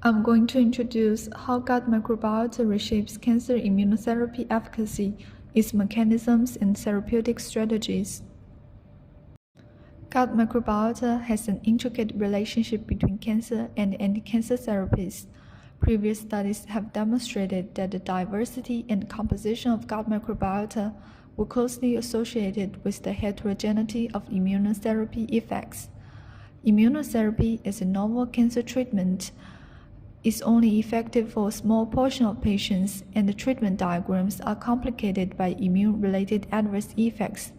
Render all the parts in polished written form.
I'm going to introduce how gut microbiota reshapes cancer immunotherapy efficacy, its mechanisms, and therapeutic strategies. Gut microbiota has an intricate relationship between cancer and anti-cancer therapies. Previous studies have demonstrated that the diversity and composition of gut microbiota were closely associated with the heterogeneity of immunotherapy effects. Immunotherapy as a novel cancer treatment is only effective for a small portion of patients, and the treatment diagrams are complicated by immune-related adverse effects.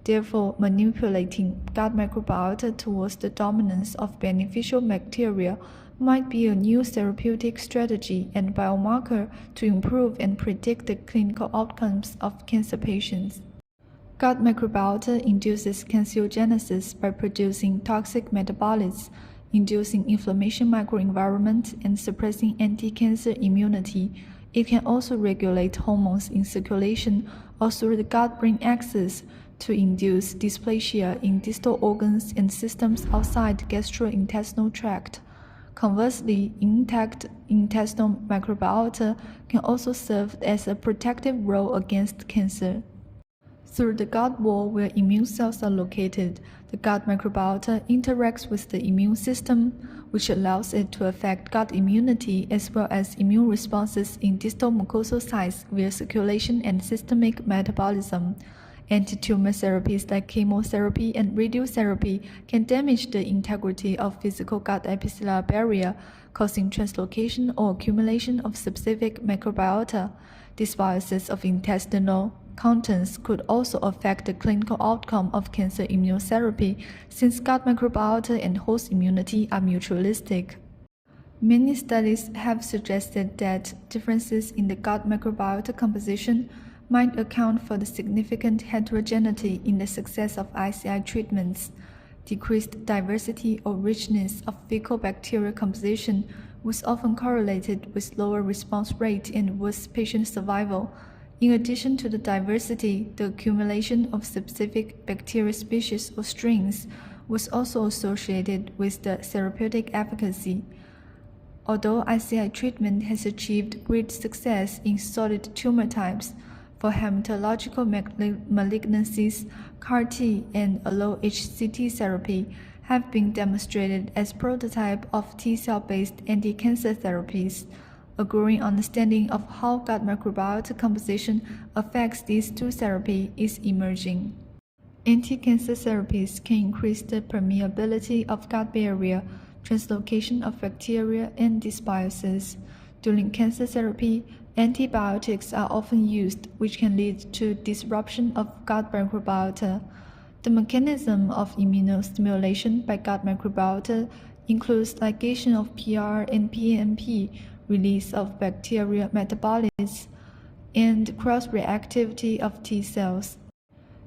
Therefore, manipulating gut microbiota towards the dominance of beneficial bacteria might be a new therapeutic strategy and biomarker to improve and predict the clinical outcomes of cancer patients. Gut microbiota induces cancerogenesis by producing toxic metabolites, inducing inflammation microenvironment, and suppressing anti-cancer immunity. It can also regulate hormones in circulation or through the gut-brain axis to induce dysplasia in distal organs and systems outside the gastrointestinal tract. Conversely, intact intestinal microbiota can also serve as a protective role against cancer. Through the gut wall where immune cells are located, the gut microbiota interacts with the immune system, which allows it to affect gut immunity as well as immune responses in distal mucosal sites via circulation and systemic metabolism. Anti-tumor therapies like chemotherapy and radiotherapy can damage the integrity of physical gut epithelial barrier, causing translocation or accumulation of specific microbiota. Dysbiosis of intestinal contents could also affect the clinical outcome of cancer immunotherapy, since gut microbiota and host immunity are mutualistic. Many studies have suggested that differences in the gut microbiota composition might account for the significant heterogeneity in the success of ICI treatments. Decreased diversity or richness of fecal bacterial composition was often correlated with lower response rate and worse patient survival. In addition to the diversity, the accumulation of specific bacterial species or strains was also associated with the therapeutic efficacy. Although ICI treatment has achieved great success in solid tumor types, for hematological malignancies, CAR-T and allo-HCT therapy have been demonstrated as prototype of T-cell-based anti-cancer therapies. A growing understanding of how gut microbiota composition affects these two therapies is emerging. Anti-cancer therapies can increase the permeability of gut barrier, translocation of bacteria, and dysbiosis. During cancer therapy, antibiotics are often used, which can lead to disruption of gut microbiota. The mechanism of immunostimulation by gut microbiota includes ligation of PR and PNP, release of bacterial metabolites, and cross-reactivity of T cells.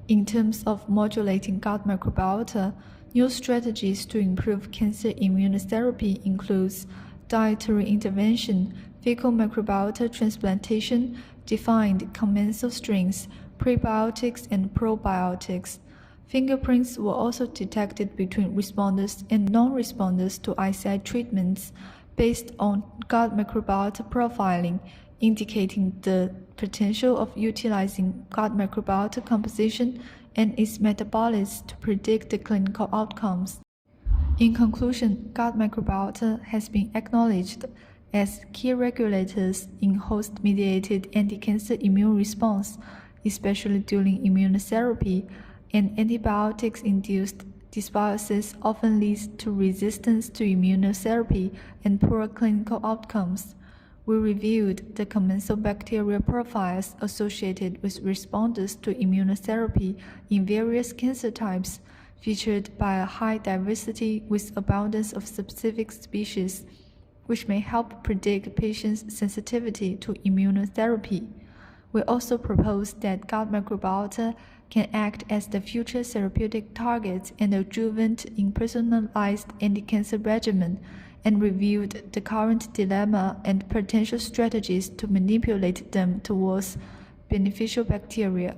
In terms of modulating gut microbiota, new strategies to improve cancer immunotherapy includes dietary intervention, fecal microbiota transplantation, defined commensal strains, prebiotics, and probiotics. Fingerprints were also detected between responders and non-responders to ICI treatments based on gut microbiota profiling, indicating the potential of utilizing gut microbiota composition and its metabolites to predict the clinical outcomes. In conclusion, gut microbiota has been acknowledged as key regulators in host-mediated anti-cancer immune response, especially during immunotherapy, and antibiotics-induced dysbiosis often leads to resistance to immunotherapy and poor clinical outcomes. We reviewed the commensal bacterial profiles associated with responders to immunotherapy in various cancer types, featured by a high diversity with abundance of specific species, which may help predict patients' sensitivity to immunotherapy. We also proposed that gut microbiota can act as the future therapeutic target and adjuvant in personalized anti-cancer regimen, and reviewed the current dilemma and potential strategies to manipulate them towards beneficial bacteria.